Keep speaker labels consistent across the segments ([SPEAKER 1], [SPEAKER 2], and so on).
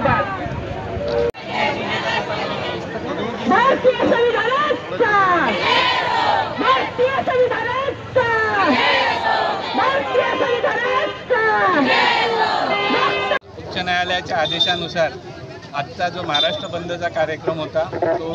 [SPEAKER 1] धन्यवाद। भारतीय संविधानाचा भारतीय संविधानाचा भारतीय संविधानाचा।
[SPEAKER 2] उच्च न्यायालयाच्या आदेशानुसार आजचा जो महाराष्ट्र बंदचा कार्यक्रम होता तो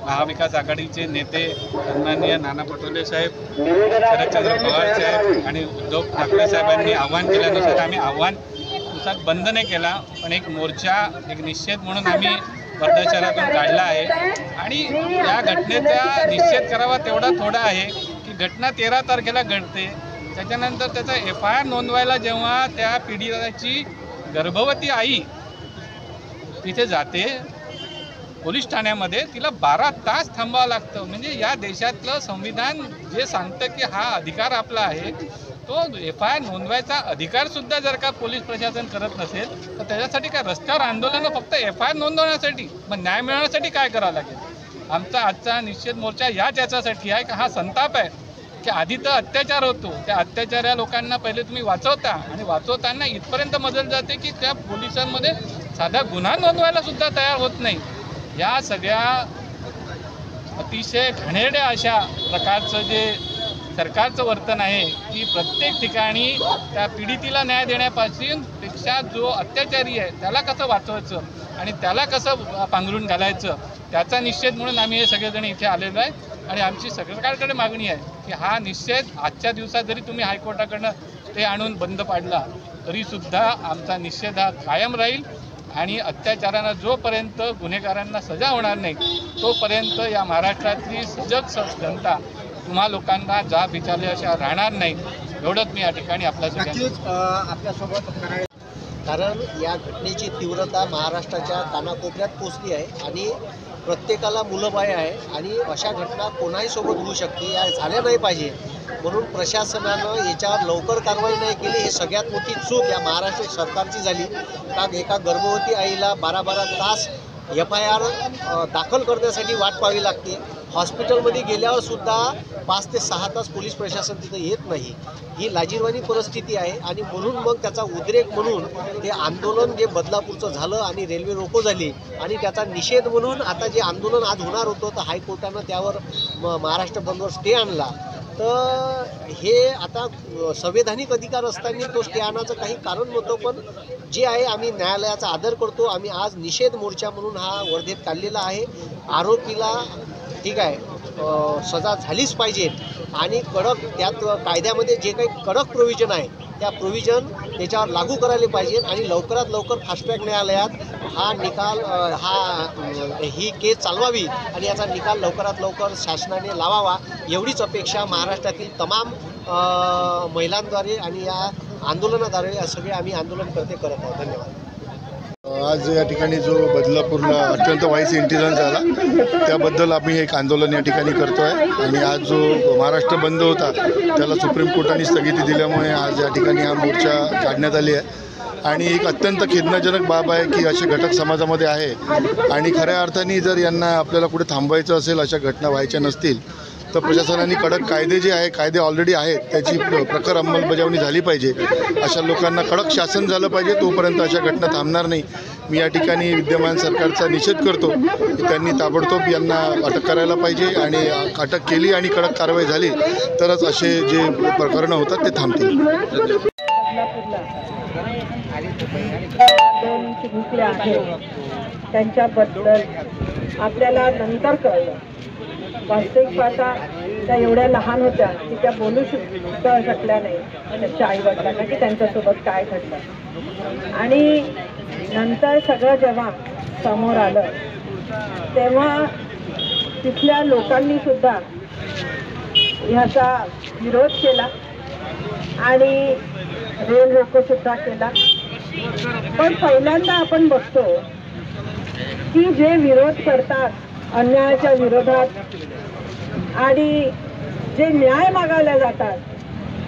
[SPEAKER 2] महाविकास आघाडीचे नेते सन्माननीय नाना पटोले साहेब, शरदचंद्र पवार साहेब आणि उद्धव ठाकरे साहेबांनी आव्हान केल्यानुसार आम्ही आव्हानानुसार बंद नाही केला, पण एक मोर्चा, एक निषेध म्हणून आम्ही वर्धा शहरातून काढला आहे। आणि या घटनेचा निषेध करावा तेवढा थोडा आहे की घटना 13 तारखेला घडते, त्याच्यानंतर त्याचा FIR नोंदवायला जेव्हा त्या पीडिताची गर्भवती आई तिथे जाते पोलीस ठाण्यामध्ये, तिला 12 तास थांबावं लागतं। म्हणजे या देशातलं संविधान जे सांगतं की हा अधिकार आपला आहे, तो FIR नोंदवायचा अधिकारसुद्धा जर का पोलीस प्रशासन करत नसेल तर त्याच्यासाठी काय रस्त्यावर आंदोलनं फक्त FIR नोंदवण्यासाठी, मग न्याय मिळवण्यासाठी काय करावं लागेल? आमचा आजचा निषेध मोर्चा याच्यासाठी आहे की हा संताप आहे की आधी तर अत्याचार होतो, त्या अत्याचाऱ्या लोकांना पहिले तुम्ही वाचवता आणि वाचवताना इथपर्यंत मदत जाते की त्या पोलिसांमध्ये साधा गुन्हा नोंदवायला सुद्धा तयार होत नाही। या सगळ्या अतिशय घाणेरड्या अशा प्रकारचं जे सरकारचं वर्तन आहे की प्रत्येक ठिकाणी त्या पीडितीला न्याय देण्यापासून पेक्षा जो अत्याचारी आहे त्याला कसं वाचवायचं आणि त्याला कसं पांघरून घालायचं त्याचा निषेध म्हणून आम्ही हे सगळेजण इथे आलेलो आहे। आणि आमची सरकारकडे मागणी आहे की हा निषेध आजच्या दिवसात जरी तुम्ही हायकोर्टाकडनं ते आणून बंद पाडला तरीसुद्धा आमचा निषेध हा कायम राहील आणि अत्याचारांना जोपर्यंत गुन्हेगारांना सजा होणार नाही तोपर्यंत या महाराष्ट्रातली सजग जनता तुम्हा लोकांना जाब विचारल्याशिवाय राहणार नाही, एवढंच मी या ठिकाणी
[SPEAKER 3] आपल्यासोबत कारण या घटनेची तीव्रता महाराष्ट्राच्या कानाकोपऱ्यात पोचली आहे आणि प्रत्येकाला मुलंबाळ आहे आणि अशा घटना कोणाही सोबत होऊ शकते, या झाल्या नाही पाहिजे म्हणून प्रशासनानं याच्यावर लवकर कारवाई नाही केली। ही सगळ्यात मोठी चूक या महाराष्ट्र सरकारची झाली। का एका गर्भवती आईला 12-12 तास FIR दाखल करण्यासाठी वाट पाहावी लागते। हॉस्पिटलमध्ये गेल्यावर सुद्धा 5 ते 6 तास पोलीस प्रशासन तिथं येत नाही। ही लाजिरवाणी परिस्थिती आहे आणि म्हणून मग त्याचा उद्रेक म्हणून ते आंदोलन जे बदलापूरचं झालं आणि रेल्वे रोको झाली आणि त्याचा निषेध म्हणून आता जे आंदोलन आज होणार होतं तर हायकोर्टानं त्यावर महाराष्ट्र बंदवर स्टे आणला। तर हे आता संवैधानिक अधिकार असताना तो स्टे आणायचं काही कारण नव्हतं, पण जे आहे आम्ही न्यायालयाचा आदर करतो। आम्ही आज निषेध मोर्चा म्हणून हा वर्धेत काढलेला आहे। आरोपीला ठीक आहे सजा झालीच पाहिजे आणि कडक त्यात कायद्यामध्ये जे काही कडक प्रोव्हिजन आहे त्या प्रोव्हिजन त्याच्यावर लागू करायला पाहिजे आणि लवकरात लवकर फास्ट ट्रॅक न्यायालयात हा निकाल ही केस चालवावी आणि याचा निकाल लवकरात लवकर शासनाने लावावा एवढीच अपेक्षा महाराष्ट्रातील तमाम महिलांद्वारे आणि या आंदोलनाद्वारे सगळे आम्ही आंदोलनकर्ते करत आहोत। धन्यवाद।
[SPEAKER 4] आज या ठिकाणी जो बदलापूरला अत्यंत वाईट इन्सिडेंट झाला त्याबद्दल आम्ही एक आंदोलन या ठिकाणी करतो आहे आणि आज जो महाराष्ट्र बंद होता त्याला सुप्रीम कोर्टाने स्थगिती दिल्यामुळे आज या ठिकाणी हा मोर्चा काढण्यात आली आहे आणि एक अत्यंत खेदनाजनक बाब आहे की असे घटक समाजामध्ये आहे आणि खऱ्या अर्थाने जर यांना आपल्याला कुठे थांबवायचं असेल, अशा घटना व्हायच्या नसतील तर प्रशासनाने कडक कायदे जे आहे कायदे ऑलरेडी आहेत त्याची प्रखर अंमलबजावणी झाली पाहिजे। अशा लोकांना कडक शासन झालं पाहिजे, तोपर्यंत अशा घटना थांबणार नाही। मी या ठिकाणी विद्यमान सरकारचा निषेध करतो की त्यांनी ताबडतोब यांना अटक करायला पाहिजे आणि अटक केली आणि कडक कारवाई झाली तरच असे जे प्रकरणं होतात ते थांबतील।
[SPEAKER 1] त्यांच्याबद्दल आपल्याला नंतर कळलं। वास्तविक पाहता त्या एवढ्या लहान होत्या की त्या बोलू सुद्धा शकल्या नाही त्यांच्या आईवडिलांना की त्यांच्यासोबत काय घडलं। आणि नंतर सगळं जेव्हा समोर आलं तेव्हा तिथल्या लोकांनी सुद्धा ह्याचा विरोध केला आणि रेल रोको सुद्धा केला। पण पहिल्यांदा आपण बघतो की जे विरोध करतात अन्यायाच्या विरोधात आणि जे न्याय मागायला जातात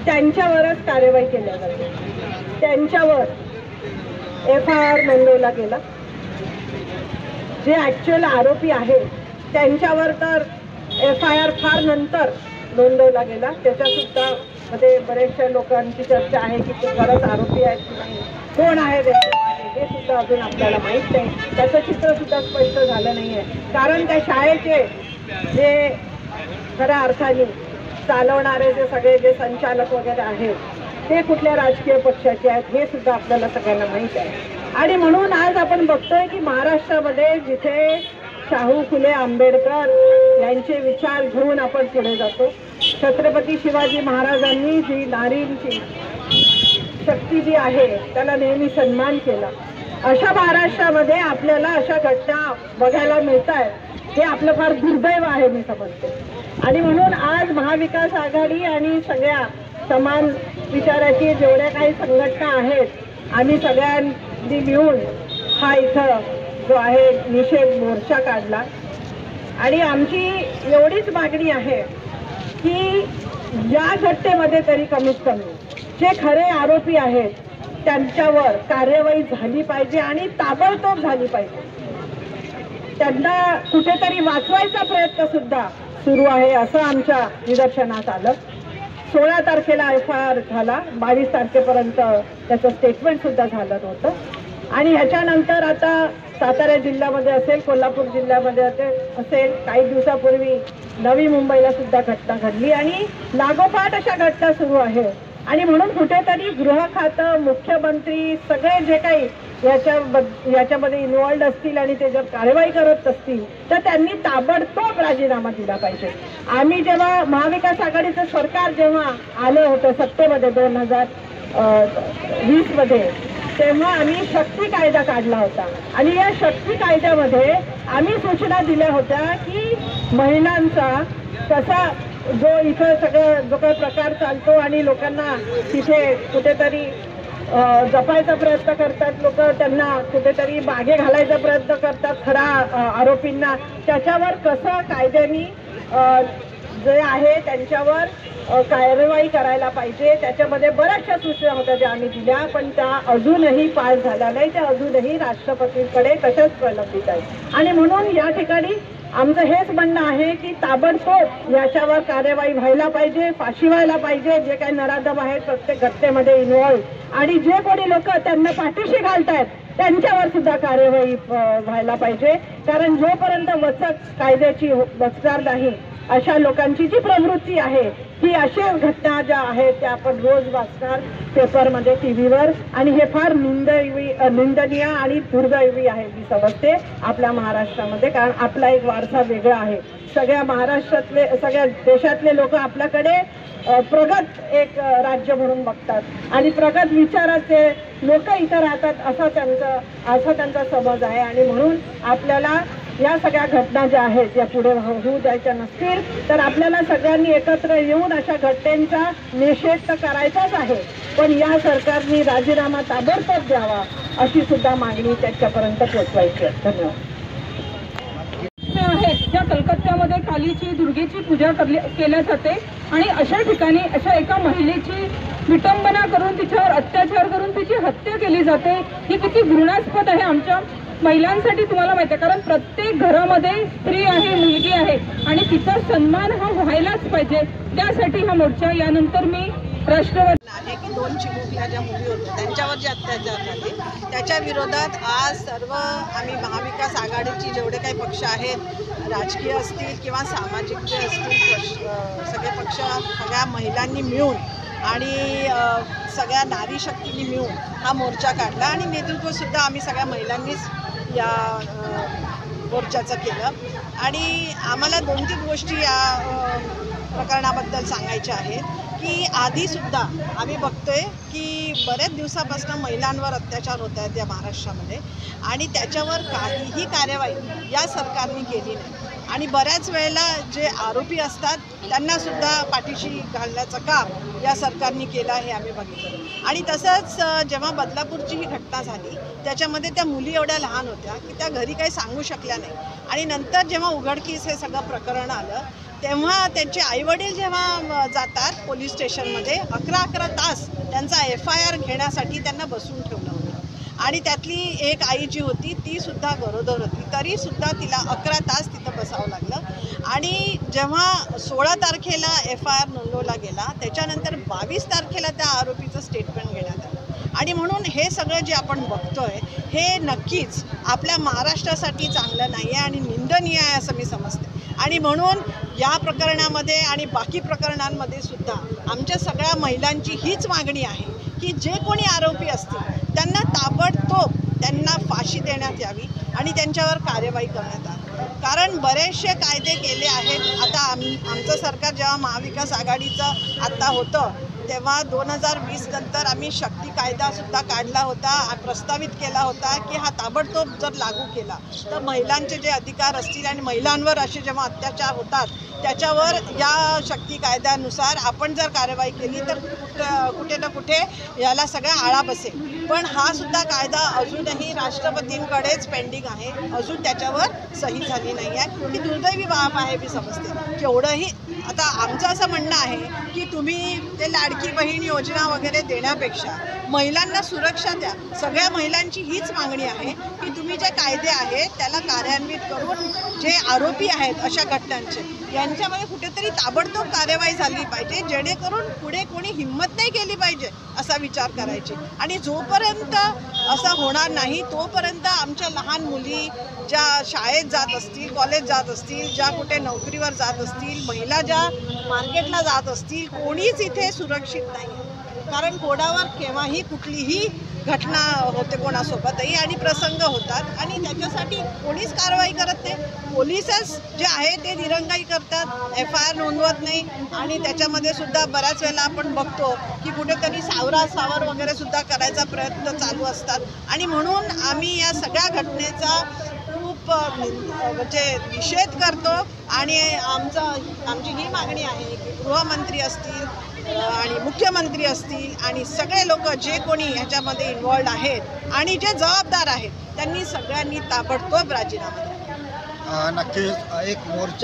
[SPEAKER 1] त्यांच्यावरच कारवाई केल्या जाते, त्यांच्यावर FIR नोंदवला गेला। जे ॲक्च्युअल आरोपी आहेत त्यांच्यावर तर FIR फार नंतर नोंदवला गेला। त्याच्यासुद्धा मध्ये बऱ्याचशा लोकांची चर्चा आहे की ते खरंच आरोपी आहेत की नाही, कोण आहे हे सुद्धा अजून आपल्याला माहीत नाही. त्याचं चित्र सुद्धा स्पष्ट झालं नाही आहे. कारण त्या शाळेचे जे खऱ्या अर्थाने चालवणारे जे संचालक वगैरे आहेत ते कुठल्या राजकीय पक्षाचे आहेत हे सुद्धा आपल्याला सगळ्यांना माहीत आहे. आणि म्हणून आज आपण बघतोय की महाराष्ट्रामध्ये जिथे शाहू फुले आंबेडकर यांचे विचार घेऊन आपण पुढे जातो, छत्रपती शिवाजी महाराजांनी जी नारींची शक्ती जी आहे त्याला नेहमी सन्मान केला, अशा महाराष्ट्रामध्ये आपल्याला अशा घटना बघायला मिळत आहेत हे आपलं फार दुर्दैव आहे मी समजते. आणि म्हणून आज महाविकास आघाडी आणि सगळ्या समान विचाराची जेवढ्या काही संघटना आहेत आम्ही सगळ्यांनी मिळून हा इथं जो आहे निषेध मोर्चा काढला. आणि आमची एवढीच मागणी आहे की या घटनेमध्ये तरी कमीत कमी जे खरे आरोपी आहेत त्यांच्यावर कार्यवाही झाली पाहिजे आणि ताबडतोब झाली पाहिजे. त्यांना कुठेतरी वाचवायचा प्रयत्न सुद्धा सुरू आहे असं आमच्या निदर्शनास आलं. 16 तारखेला FIR झाला, 22 तारखेपर्यंत त्याचं स्टेटमेंट सुद्धा झालं होतं. आणि ह्याच्यानंतर आता सातारा जिल्ह्यामध्ये असेल, कोल्हापूर जिल्ह्यामध्ये असेल, काही दिवसापूर्वी नवी मुंबईला सुद्धा घटना घडली आणि लागोपाठ अशा घटना सुरू आहे. आणि म्हणून कुठेतरी गृह खातं, मुख्यमंत्री सगळे जे काही याच्यामध्ये इन्व्हॉल्ड असतील आणि ते जर कारवाई करत असतील तर त्यांनी ताबडतोब राजीनामा दिला पाहिजे. आम्ही जेव्हा महाविकास आघाडीचं सरकार जेव्हा आलं होतं सत्तेमध्ये 2020 मध्ये, तेव्हा आम्ही शक्ती कायदा काढला होता आणि या शक्ती कायद्यामध्ये आम्ही सूचना दिल्या होत्या की महिलांचा कसा जो इथं सगळं जो काही प्रकार चालतो आणि लोकांना तिथे कुठेतरी जपायचा प्रयत्न करतात, लोक त्यांना कुठेतरी मागे घालायचा प्रयत्न करतात खरा आरोपींना, त्याच्यावर कसं कायद्याने जे आहे त्यांच्यावर कार्यवाही करायला पाहिजे. त्याच्यामध्ये बऱ्याचशा सूचना होत्या ज्या आम्ही दिल्या, पण त्या अजूनही पास झाल्या नाही. त्या अजूनही राष्ट्रपतींकडे तशाच प्रलंबित आहेत. आणि म्हणून या ठिकाणी आमचं हेच म्हणणं आहे की ताबडतोब याच्यावर कार्यवाही व्हायला पाहिजे, फाशी व्हायला पाहिजे. जे काही नराधम आहेत प्रत्येक घटनेमध्ये इन्व्हॉल्व आणि जे कोणी लोक त्यांना पाठीशी घालतायत त्यांच्यावर सुद्धा कार्यवाही व्हायला पाहिजे. कारण जोपर्यंत वचक कायद्याची बसणार नाही अशा लोकांची जी प्रवृत्ती आहे ही अशा घटना ज्या आहेत त्या आपण रोज वाचणार पेपरमध्ये, TV वर, आणि हे फार निंदनीय आणि दुर्दैवी आहे मी समजते आपल्या महाराष्ट्रामध्ये. कारण आपला एक वारसा वेगळा आहे. सगळ्या महाराष्ट्रातले सगळ्या देशातले लोक आपल्याकडे प्रगत एक राज्य म्हणून बघतात आणि प्रगत विचाराचे लोक इथं राहतात असा त्यांचा समज आहे. आणि म्हणून आपल्याला या सगळ्या घटना ज्या आहेत या पुढे होऊ द्यायच्या नसतील तर आपल्याला सगळ्यांनी एकत्र येऊन अशा घटनेचा निषेध तर करायचाच आहे, पण या सरकारने राजीनामा ताबडतोब द्यावा अशी सुद्धा मागणी त्याच्यापर्यंत पोहोचवायची आहे. धन्यवाद.
[SPEAKER 5] आहेत ज्या कलकत्त्यामध्ये कालीची दुर्गेची पूजा केल्या जाते आणि अशा ठिकाणी अशा एका महिलेची विटंबना करून तिच्यावर अत्याचार करून तिची हत्या केली जाते, ही किती घृणास्पद आहे आमच्या महिलांसाठी. तुम्हाला माहिती आहे, कारण प्रत्येक घरामध्ये स्त्री आहे, मुलगी आहे आणि तिचा सन्मान हा व्हायलाच पाहिजे. त्यासाठी हा मोर्चा. यानंतर मी राष्ट्रवादी
[SPEAKER 6] आहे की 2 चिमुकल्या ज्या मुली होत्या त्यांच्यावर जे अत्याचार झाले त्याच्या विरोधात आज सर्व आम्ही महाविकास आघाडीची जेवढे काही पक्ष आहेत, राजकीय असतील किंवा सामाजिक जे असतील, सगळे पक्ष सगळ्या महिलांनी मिळून आणि सगळ्या नारी शक्तींनी मिळून हा मोर्चा काढला आणि नेतृत्वसुद्धा आम्ही सगळ्या महिलांनीच या मोर्चाचं केलं. आणि आम्हाला 2-3 गोष्टी या प्रकरणाबद्दल सांगायच्या आहेत की आधीसुद्धा आम्ही बघतोय की बऱ्याच दिवसापासून महिलांवर अत्याचार होत आहेत या महाराष्ट्रामध्ये आणि त्याच्यावर काहीही कार्यवाही या सरकारने केली नाही. आणि बऱ्याच वेळेला जे आरोपी असतात त्यांनासुद्धा पाठीशी घालण्याचं काम या सरकारने केलं हे आम्ही बघितलं. आणि तसंच जेव्हा बदलापूरची ही घटना झाली त्याच्यामध्ये त्या मुली एवढ्या लहान होत्या की त्या घरी काही सांगू शकल्या नाही. आणि नंतर जेव्हा उघडकीस हे सगळं प्रकरण आलं तेव्हा त्यांचे आईवडील जेव्हा जातात पोलीस स्टेशनमध्ये 11 तास त्यांचा FIR घेण्यासाठी त्यांना बसून ठेवलं होतं. आणि त्यातली एक आई जी होती ती सुद्धा गरोदर होती, तरीसुद्धा तिला 11 तास तिथं बसावं लागलं. आणि जेव्हा 16 तारखेला FIR नोंदवला गेला त्याच्यानंतर 22 तारखेला त्या आरोपीचं स्टेटमेंट घेण्यात आलं. आणि म्हणून हे सगळं जे आपण बघतोय हे नक्कीच आपल्या महाराष्ट्रासाठी चांगलं नाही आहे आणि निंदनीय आहे असं मी समजते. आणि म्हणून या प्रकरणामध्ये आणि बाकी प्रकरणांमध्ये सुद्धा आमच्या सगळ्या महिलांची हीच मागणी आहे की जे कोणी आरोपी असतील त्यांना ताबडतोब त्यांना फाशी देण्यात यावी आणि त्यांच्यावर कार्यवाही करण्यात यावी. कारण बरेचसे कायदे केले आहेत. आता आमचं सरकार जेव्हा महाविकास आघाडीचं आत्ता होतं तेव्हा 2020 नंतर आम्ही शक्ती कायदासुद्धा काढला होता, प्रस्तावित केला होता की हा ताबडतोब जर लागू केला तर महिलांचे जे अधिकार असतील आणि महिलांवर असे जेव्हा अत्याचार होतात त्याच्यावर या शक्ती कायद्यानुसार आपण जर कार्यवाही केली तर कुठे ना कुठे याला सगळ्या आळा बसेल. पण हा सुद्धा कायदा अजूनही राष्ट्रपतींकडेच पेंडिंग आहे, अजून त्याच्यावर सही झाली नाही आहे. ही दुर्दैवी बाब आहे मी समजते. केवढंही आता आमचं असं म्हणणं आहे की तुम्ही ते लाडकी बहीण योजना वगैरे देण्यापेक्षा महिलांना सुरक्षा द्या. सगळ्या महिलांची हीच मागणी आहे की तुम्ही जे कायदे आहेत त्याला कार्यान्वित करून जे आरोपी आहेत अशा घटनांचे यांच्यामध्ये कुठेतरी ताबडतोब कार्यवाही झाली पाहिजे, जेणेकरून पुढे कोणी हिंमत नाही केली पाहिजे असा विचार करायचे. आणि जोपर्यंत असं होणार नाही तोपर्यंत आमच्या लहान मुली ज्या शाळेत जात असतील, कॉलेज जात असतील, ज्या कुठे नोकरीवर जात असतील, महिला ज्या मार्केटला जात असतील, कोणीच इथे सुरक्षित नाही. कारण कोणावर केव्हाही कुठलीही घटना होते कोणासोबतही आणि प्रसंग होतात आणि त्याच्यासाठी कोणीच कारवाई करत नाही. पोलिसच जे आहे ते दिरंगाई करतात, FIR नोंदवत नाही आणि त्याच्यामध्ये सुद्धा बऱ्याच वेळेला आपण बघतो की कुठेतरी सावर वगैरे सुद्धा करायचा प्रयत्न चालू असतात. आणि म्हणून आम्ही या सगळ्या घटनेचा खूप म्हणजे निषेध करतो आणि आमची ही मागणी आहे की गृहमंत्री असतील आणि मुख्यमंत्री असतील आणि सगळे लोक जे कोणी ह्याच्यामध्ये इन्व्हॉल्ड आहेत आणि जे जबाबदार आहेत त्यांनी सगळ्यांनी ताबडतोब राजीनामा द्यावा.
[SPEAKER 3] नक्कीच एक मोर्चा